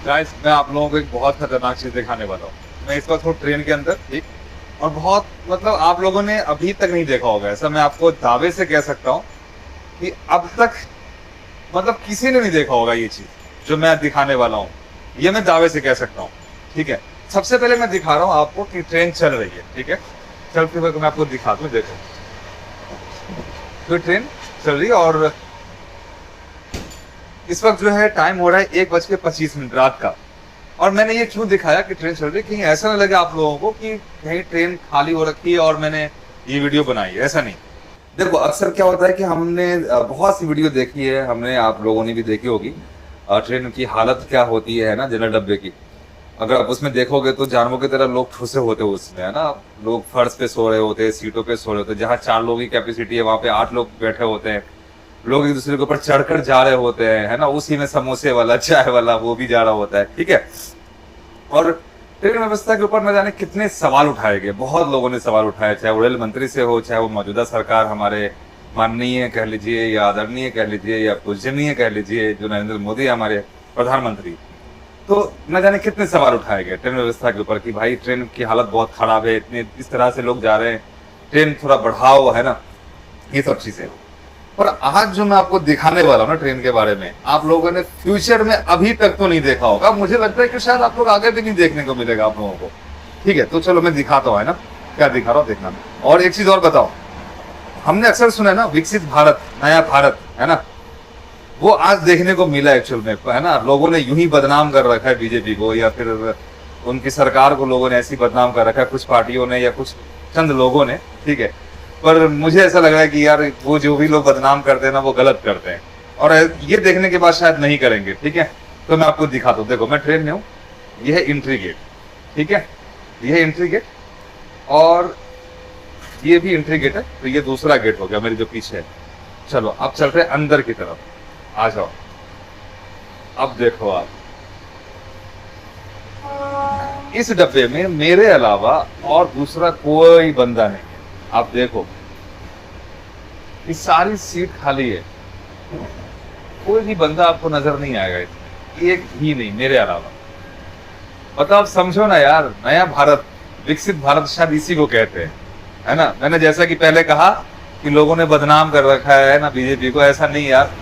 Guys मैं आप लोगों को एक बहुत खतरनाक चीज दिखाने वाला हूँ। मैं इस वक्त हूँ ट्रेन के अंदर, ठीक। और बहुत मतलब आप लोगों ने अभी तक नहीं देखा होगा, ऐसा मैं आपको दावे से कह सकता हूँ कि अब तक मतलब किसी ने नहीं देखा होगा ये चीज जो मैं दिखाने वाला हूँ। ये मैं दावे से कह सकता हूँ, ठीक है। सबसे पहले मैं दिखा रहा हूँ आपको कि ट्रेन चल रही है, ठीक है। चलते हुए मैं आपको दिखा दूँ, देखो तो ट्रेन चल रही है और इस वक्त जो है टाइम हो रहा है 1:25 रात का। और मैंने ये क्यों दिखाया कि ट्रेन चल रही है, कहीं ऐसा ना लगे आप लोगों को कि कहीं ट्रेन खाली हो रखी है और मैंने ये वीडियो बनाई है, ऐसा नहीं। देखो अक्सर क्या होता है कि हमने बहुत सी वीडियो देखी है, हमने आप लोगों ने भी देखी होगी ट्रेन की हालत क्या होती है ना, जनरल डब्बे की। अगर आप उसमें देखोगे तो जानवरों की तरह लोग ठुसे होते हैं उसमें, है ना। लोग फर्श पे सो रहे होते हैं, सीटों पे सो रहे होते हैं। जहाँ 4 लोगों की कैपेसिटी है वहां पे 8 लोग बैठे होते हैं। लोग एक दूसरे के ऊपर चढ़कर जा रहे होते हैं, है ना। उसी में समोसे वाला, चाय वाला वो भी जा रहा होता है, ठीक है। और ट्रेन व्यवस्था के ऊपर न जाने कितने सवाल उठाए गए, बहुत लोगों ने सवाल उठाए, चाहे वो रेल मंत्री से हो, चाहे वो मौजूदा सरकार हमारे माननीय कह लीजिए या आदरणीय कह लीजिए या पूजनीय कह लीजिए जो नरेंद्र मोदी हमारे प्रधानमंत्री। तो न जाने कितने सवाल उठाए गए ट्रेन व्यवस्था के ऊपर कि भाई ट्रेन की हालत बहुत खराब है, इतने इस तरह से लोग जा रहे हैं, ट्रेन थोड़ा बढ़ाओ, है ना, ये सब चीजें। और आज जो मैं आपको दिखाने वाला हूँ ना ट्रेन के बारे में, आप लोगों ने फ्यूचर में अभी तक तो नहीं देखा होगा। मुझे लगता है कि शायद आप लोग आगे भी नहीं देखने को मिलेगा आप लोगों को, ठीक है। तो चलो मैं दिखाता हूँ, है ना, क्या दिखा रहा हूँ देखना। और एक चीज और बताओ, हमने अक्सर सुना है ना विकसित भारत, नया भारत, है ना, वो आज देखने को मिला एक्चुअल में, है ना। लोगों ने यूं ही बदनाम कर रखा है बीजेपी को, या फिर उनकी सरकार को लोगों ने ऐसी बदनाम कर रखा है, कुछ पार्टियों ने या कुछ चंद लोगों ने, ठीक है। पर मुझे ऐसा लग रहा है कि यार वो जो भी लोग बदनाम करते हैं ना वो गलत करते हैं, और ये देखने के बाद शायद नहीं करेंगे, ठीक है। तो मैं आपको दिखाता हूँ, देखो मैं ट्रेन में हूँ, यह है एंट्री गेट, ठीक है, यह है एंट्री गेट और ये भी एंट्री गेट है। तो ये दूसरा गेट हो गया मेरे जो पीछे है। चलो अब चल रहे अंदर की तरफ, आ जाओ। अब देखो आप, इस डब्बे में मेरे अलावा और दूसरा कोई बंदा नहीं है। आप देखो ये सारी सीट खाली है, कोई भी बंदा आपको नजर नहीं आएगा इसमें, एक भी नहीं मेरे अलावा। मतलब समझो ना यार, नया भारत, विकसित भारत शायद इसी को कहते हैं, है ना। मैंने जैसा कि पहले कहा कि लोगों ने बदनाम कर रखा है ना बीजेपी को, ऐसा नहीं यार।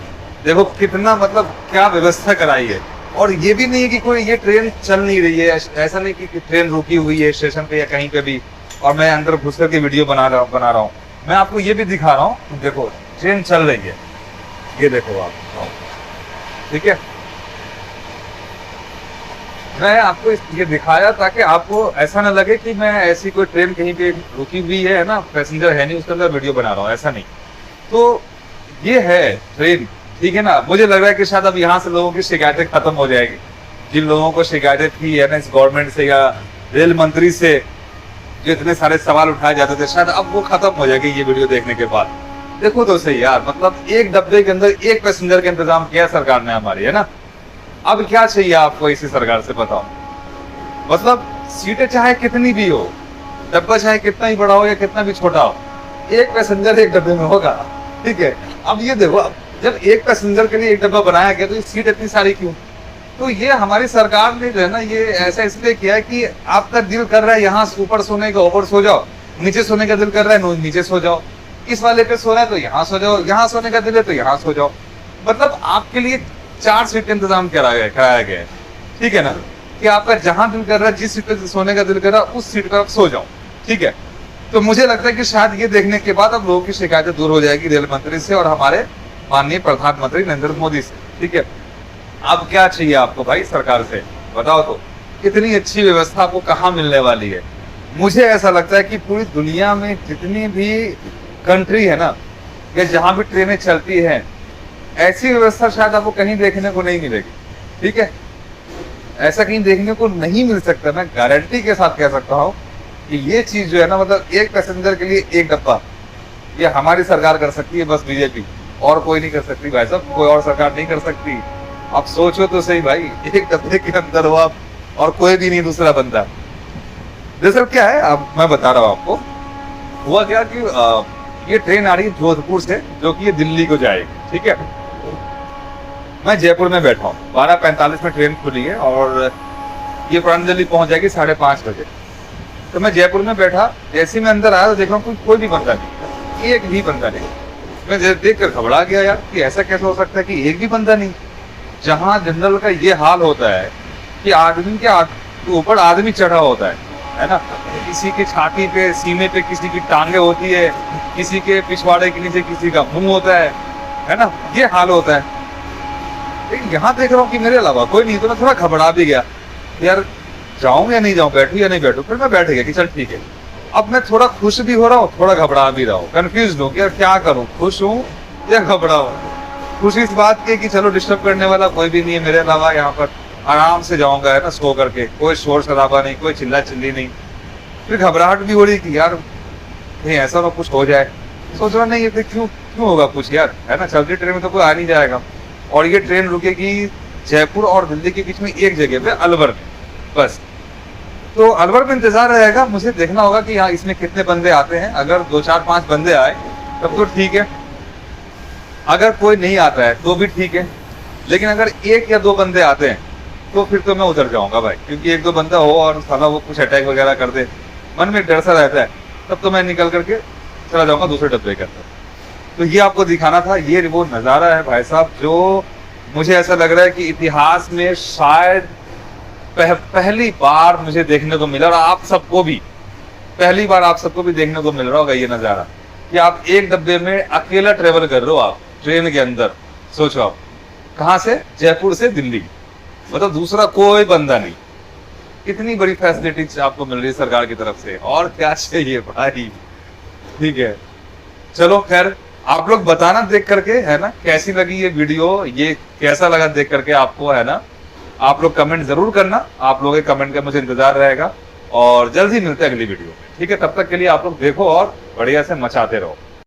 देखो कितना मतलब क्या व्यवस्था कराई है। और ये भी नहीं है कि कोई ये ट्रेन चल नहीं रही है, ऐसा नहीं कि ट्रेन रुकी हुई है स्टेशन पे या कहीं पे भी और मैं अंदर घुस करके वीडियो बना रहा हूँ। मैं आपको ये भी दिखा रहा हूँ, देखो ट्रेन चल रही है, ये देखो आप, ठीक है। मैं आपको ये दिखाया ताकि आपको ऐसा ना लगे कि मैं ऐसी कोई ट्रेन कहीं पे रुकी हुई है ना, पैसेंजर है नहीं, उसके अंदर वीडियो बना रहा हूँ, ऐसा नहीं। तो ये है ट्रेन, ठीक है ना। मुझे लग रहा है कि शायद अब यहाँ से लोगों की शिकायतें खत्म हो जाएगी। जिन लोगों को शिकायतें थी है ना इस गवर्नमेंट से या रेल मंत्री से, जो इतने सारे सवाल उठाए जाते थे, शायद अब वो खत्म हो जाएगी ये वीडियो देखने के बाद। देखो तो सही यार, मतलब एक डब्बे के अंदर एक पैसेंजर का इंतजाम किया सरकार ने हमारी, है ना। अब क्या चाहिए आपको इसी सरकार से, बताओ। मतलब सीटें चाहे कितनी भी हो, डब्बा चाहे कितना ही बड़ा हो या कितना भी छोटा हो, एक पैसेंजर एक डब्बे में होगा, ठीक है। अब ये देखो, जब एक पैसेंजर के लिए एक डब्बा बनाया गया तो ये सीट इतनी सारी क्यों? तो ये हमारी सरकार ने जो है ना, ये ऐसा इसलिए किया है कि आपका दिल कर रहा है यहाँ ऊपर सोने का, ऊपर सो जाओ, नीचे सोने का दिल कर रहा है नीचे सो जाओ, इस वाले पे सोना है तो यहाँ सो जाओ, यहाँ सोने का दिल है तो यहाँ सो जाओ। मतलब आपके लिए 4 सीट का इंतजाम कराया गया है, ठीक है ना, कि आपका जहां दिल कर रहा है, जिस सीट पे सोने का दिल कर रहा है उस सीट पर आप सो जाओ, ठीक है। तो मुझे लगता है कि शायद ये देखने के बाद अब लोगों की शिकायतें दूर हो जाएगी रेल मंत्री से और हमारे माननीय प्रधानमंत्री नरेंद्र मोदी से, ठीक है। अब क्या चाहिए आपको भाई सरकार से, बताओ तो। इतनी अच्छी व्यवस्था आपको कहाँ मिलने वाली है? मुझे ऐसा लगता है कि पूरी दुनिया में जितनी भी कंट्री है ना, या जहां भी ट्रेनें चलती हैं, ऐसी व्यवस्था शायद आपको कहीं देखने को नहीं मिलेगी, ठीक है। ऐसा कहीं देखने को नहीं मिल सकता। मैं गारंटी के साथ कह सकता हूँ कि ये चीज जो है ना, मतलब एक पैसेंजर के लिए एक डब्बा, ये हमारी सरकार कर सकती है, बस बीजेपी, और कोई नहीं कर सकती भाई साहब, कोई और सरकार नहीं कर सकती। आप सोचो तो सही भाई, एक डब्बे के अंदर हो आप और कोई भी नहीं दूसरा बंदा। दरअसल क्या है, अब मैं बता रहा हूँ आपको, हुआ क्या कि ये ट्रेन आ रही है जोधपुर से, जो कि ये दिल्ली को जाएगी, ठीक है। मैं जयपुर में बैठा हूँ, 12:45 में ट्रेन खुली है और ये पुरानी दिल्ली पहुंच जाएगी 5:30 बजे। तो मैं जयपुर में बैठा, जैसे ही मैं अंदर आया तो देख रहा हूँ कोई भी बंदा नहीं, एक भी बंदा नहीं। मैं देख कर घबरा गया यार कि ऐसा कैसे हो सकता है कि एक भी बंदा नहीं। जहाँ जनरल का ये हाल होता है कि आदमी के ऊपर आदमी चढ़ा होता है ना, किसी की छाती पे, सीने पे किसी की टांगे होती है, किसी के पिछवाड़े के नीचे किसी का मुंह होता है ना, ये हाल होता है। लेकिन यहाँ देख रहा हूँ कि मेरे अलावा कोई नहीं, तो मैं थोड़ा घबरा भी गया यार, जाऊं या नहीं जाऊं, बैठूं या नहीं बैठूं। फिर मैं बैठ गया कि चल ठीक है। अब मैं थोड़ा खुश भी हो रहा हूँ, थोड़ा घबरा भी रहा हूँ, कंफ्यूज हूँ कि यार क्या करूँ, खुश हूँ या घबरा हूँ। खुशी इस बात की कि चलो डिस्टर्ब करने वाला कोई भी नहीं है मेरे अलावा, यहाँ पर आराम से जाऊंगा, है ना, सो करके, कोई शोर शराबा नहीं, कोई चिल्ला चिल्ली नहीं। फिर घबराहट भी हो रही कि यार कहीं ऐसा ना कुछ हो जाए। सोच रहा नहीं, ये क्यों होगा कुछ यार, है ना, चलती ट्रेन में तो कोई आ नहीं जाएगा। और ये ट्रेन रुकेगी जयपुर और दिल्ली के बीच में एक जगह पे, अलवर में, बस। तो अलवर में इंतजार रहेगा, मुझे देखना होगा कि हाँ इसमें कितने बंदे आते हैं। अगर 2 4 5 बंदे आए तब तो ठीक है, अगर कोई नहीं आता है तो भी ठीक है। लेकिन अगर 1 या 2 बंदे आते हैं तो फिर तो मैं उतर जाऊंगा भाई, क्योंकि 1 2 बंदा हो और साला वो कुछ अटैक वगैरह कर दे, मन में डर सा रहता है। तब तो मैं निकल करके चला जाऊंगा दूसरे डब्बे के अंदर। तो ये आपको दिखाना था, ये वो नज़ारा है भाई साहब, जो मुझे ऐसा लग रहा है कि इतिहास में शायद पहली बार मुझे देखने को मिला, और आप सबको भी पहली बार आप सबको भी देखने को मिल रहा होगा ये नज़ारा, कि आप एक डब्बे में अकेला ट्रेवल कर रहे हो, आप ट्रेन के अंदर। सोचो आप, कहाँ से, जयपुर से दिल्ली, मतलब दूसरा कोई बंदा नहीं। कितनी बड़ी फैसिलिटी आपको मिल रही है सरकार की तरफ से, और क्या चाहिए भाई। ठीक है, चलो खैर, आप लोग बताना देख करके, है ना, कैसी लगी ये वीडियो, ये कैसा लगा देख करके आपको, है ना। आप लोग कमेंट जरूर करना, आप लोगों के कमेंट का मुझे इंतजार रहेगा। और जल्द ही मिलते हैं अगली वीडियो में, ठीक है। तब तक के लिए आप लोग देखो और बढ़िया से मचाते रहो।